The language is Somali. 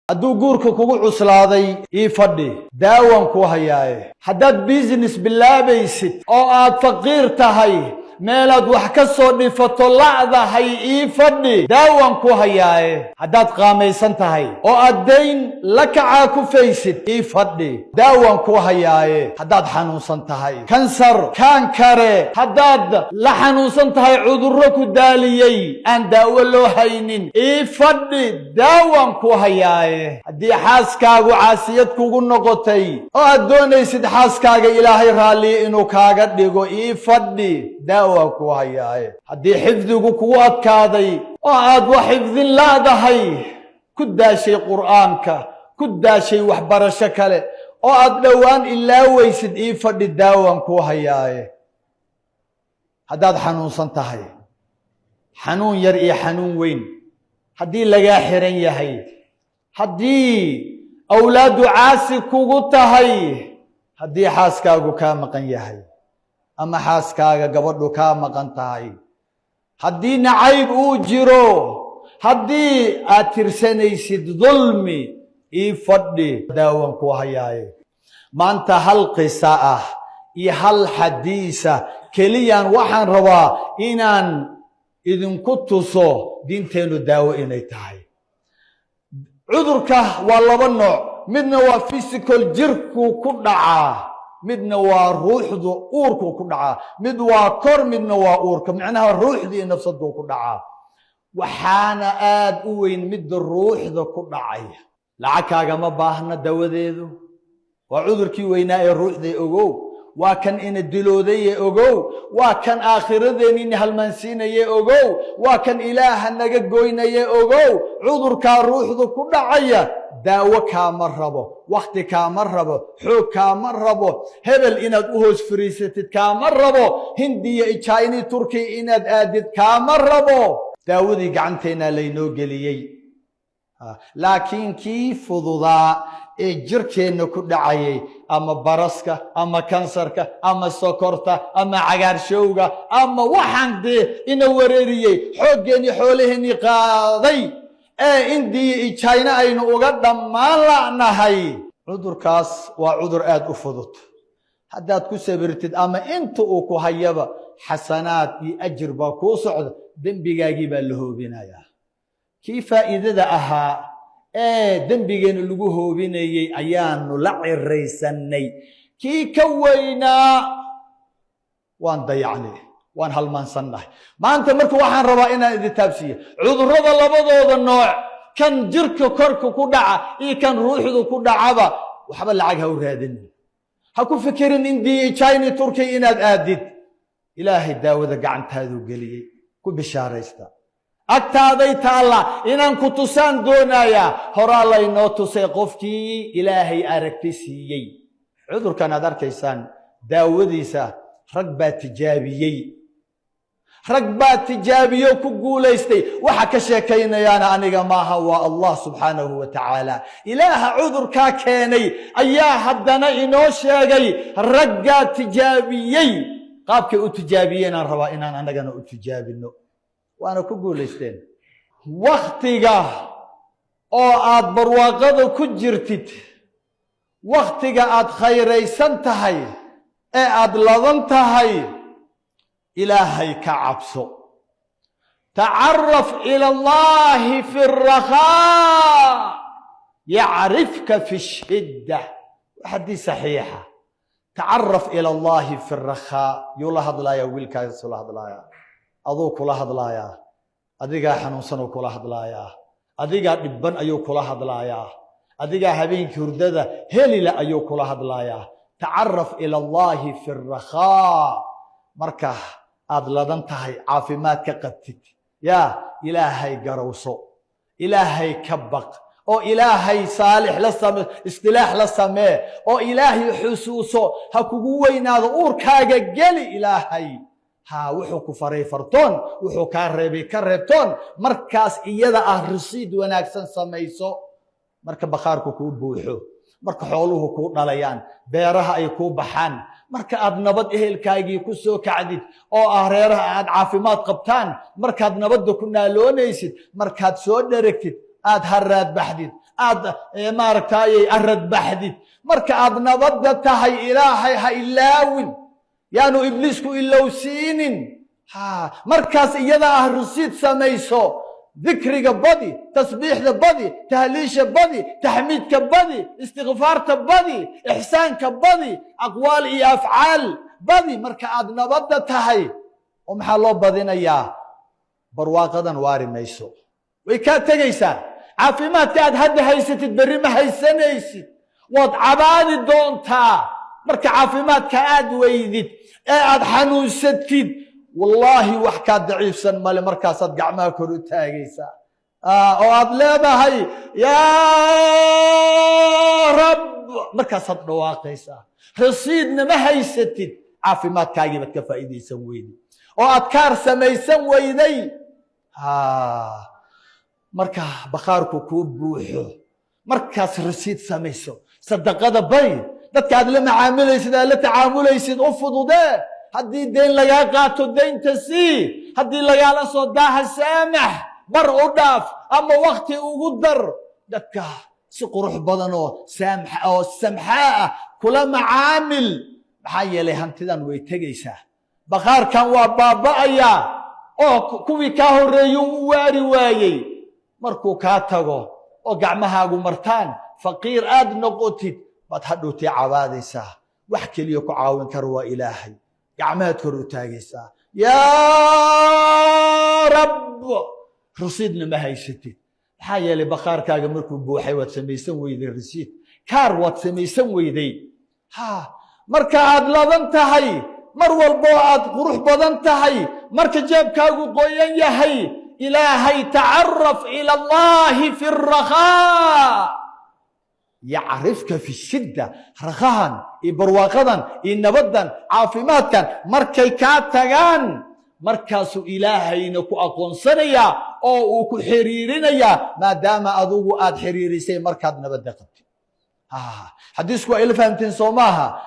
hadduu guurka kugu cuslaaday ii fadhi daawan ku hayaaye haddaad business bilaabaysid oo aad faqiir tahay meelaad wax ka soo dhifato la'dahay ii fadhi daawan ku hayaaye haddaad qaamaysan tahay oo aad dayn la kacaa ku faysid ii fadhi daawan ku hayaaye haddaad xanuunsan tahay kansar kaankare haddaad la xanuunsan tahay cudurro ku daaliyey aan daawo loo haynin ii fadhi daawan ku hayaaye haddii xaaskaagu caasiyad kugu noqotay oo aad doonaysid xaaskaaga ilaahay raalliye inuu kaaga dhigo ii fadhi daawan ku hayaaye haddii xifdigu kugu adkaaday oo aad wax xifdin laadahay ku daashay qur'aanka ku daashay waxbarasho kale oo aad dhowaan ilaawaysid ii fadhi daawan ku hayaaye haddaad xanuunsan tahay xanuun yar iyo xanuun weyn haddii lagaa xiran yahay haddii awlaadu caasi kugu tahay haddii xaaskaagu kaa maqan yahay ama xaaskaaga gabadhu kaa maqan tahay haddii nacayb uu jiro haddii aad tirsanaysid dulmi ii fadhi daawan ku hayaaye maanta hal qisa ah iyo hal xadiisa keliyaan waxaan rabaa inaan idinku tuso diinteennu daawo inay tahay cudurka waa laba nooc midna waa physical jirku ku dhacaa midna waa ruuxdu uurku ku dhacaa mid waa kor midna waa uurka macnaha ruuxdii iyo nafsadu ku dhacaa waxaana aad u weyn midda ruuxda ku dhacaya lacagkaaga ma baahna dawadeedu waa cudurkii weynaa ee ruuxday ogow waa kan ina diloodaye ogow waa kan aakhiradeennina halmaansiinaye ogow waa kan ilaaha naga goynaye ogow cudurkaa ruuxdu ku dhacaya daawo kaama rabo wakhti kaama rabo xoog kaama rabo hebel inaad u hoos fariisatid kaama rabo hindiya china turkiya inaad aadid kaama rabo daawadii gacanteennaa laynoo geliyey laakiin kii fududaa ee jirkeenna ku dhacayay ama baraska ama kansarka ama sokorta ama cagaarshowga ama waxaan dee ina wareeriyey xooggeenii xoolaheennii qaaday ee indiya iyo china aynu uga dhammaan la'nahay cudurkaas waa cudur aad u fudud haddaad ku sabirtid ama inta uu ku hayaba xasanaad iyo ajir baa kuu socda dembigaagii baa la hoobinayaa kii faa'iidada ahaa ee dembigeena lagu hoobinayey ayaanu la ciraysanay kii ka weynaa waan dayacnay waan halmaansannahay maanta marka waxaan rabaa inaan idin taabsiiyo cudurrada labadooda nooc kan jirka korka ku dhaca iyo kan ruuxdu ku dhacaba waxba lacag ha u raadinin ha ku fikirin indiya china turkiya inaad aadid ilaahay daawada gacantaaduu geliyey ku bishaaraysta agtaaday taalla inaan ku tusaan doonayaa horaa laynoo tusay qofkii ilaahay aragti siiyey cudurkan aad arkaysaan daawadiisa rag baa tijaabiyey rag baa tijaabiyo ku guulaystay waxa ka sheekaynayaana aniga maaha waa allah subxaanahu wa tacaala ilaaha cudurkaa keenay ayaa haddana inoo sheegay raggaa tijaabiyey qaabkay u tijaabiyeenaan rabaa inaan annagana u tijaabino waana ku guulaysteen wakhtiga oo aad barwaaqada ku jirtid wakhtiga aad khayraysan tahay ee aad ladan tahay ilaahay ka cabso tacaraf ila allahi fi rakhaa yacrifka fi shidda xadiis saxiixa tacaraf ila allahi fi rakhaa yuu la hadlayaa wiilkaasuu la hadlayaa aduu kula hadlaayaa adigaa xanuunsanuu kula hadlaayaa adigaa dhibban ayuu kula hadlaayaa adigaa habeenkii hurdada helila ayuu kula hadlaayaa tacaraf ila allahi fi rakhaa marka aad ladan tahay caafimaad ka qabtid yaa ilaahay garowso ilaahay ka baq oo ilaahay saalix la samee istilaax la samee oo ilaahay xusuuso ha kugu weynaado uurkaaga geli ilaahay wuxuu ku faray fartoon wuxuu kaa reebay ka reebtoon markaas iyada ah risiid wanaagsan samayso marka bakhaarku kuu buuxo marka xooluhu kuu dhalayaan beeraha ay kuu baxaan marka aad nabad ehelkaagii ku soo kacdid oo ah reeraha aad caafimaad qabtaan markaad nabadda ku naaloonaysid markaad soo dheragtid aad haraad baxdid aad maaragtay arad baxdid marka aad nabadda tahay ilaahay ha ilaawin yaanu ibliisku ilowsiinin markaas iyada ah rasiid samayso ذكرك بدي تسبيح بدي تهليش بدي تحميدك بدي استغفارك بدي إحسانك بدي أقوال أفعال بدي مركا عدنا بدأ تهي ومحلو بدينا إياه برواقدا واري ميسو ويكاد تجيسا عافي ما تعد هدي هيسي تدبري ما هيسن هيسي وضعباني دونتا مركا عافي ما كاد ويديد قاعد حنون ستيد والله وحكا ضعيف سن مالي مركز صدق ما كرو تاغيسا او ادلبا هي يا رب مركز صدق واقيسا رصيدنا ما هيستد عافي ما تاغيبت كفايدي سويدي او اذكار سميسن ويدي مركز بخاركو كوب بوحو مركز رصيد سميسو صدقada bay dadka aad la macaamilaysid la tacaamulaysid u fudude haddii deyn lagaa qaato deynta sii haddii lagaala soo daaha saamax bar u dhaaf ama waqti ugu dar dadka si qurux badan oo samxaa kula macaamil maxaa yeelay hantidan way tegaysaa bakhaarkan waa baaba'aya oo kuwii kaa horeeyay u waari waayay markuu kaa tago oo gacmahaagu martaan faqiir aad noqotid baad hadhowtay cabaadaysaa wax keliya ku caawin kara waa ilaahay gacmahaad kor u taagaysaa yaa rab rasiidna ma haysatid maxaa yeelay bakhaarkaaga markuu buuxay waad samaysan weyday rasiid kaar waad samaysan weyday marka aad ladan tahay mar walbo aad qurux badan tahay marka jeebkaagu qoyan yahay ilaahay tacarraf ila allahi fi الرخاء يعرفك في الشدة رخاً برواقضاً نبضاً عافماتاً مركي كاتغان مركز إلهي نكو أقون صنيا أو كو حريرينيا ما دام أذوه آد حريري سي مركز نبضاً حديثكو إلا فهمتين صوماها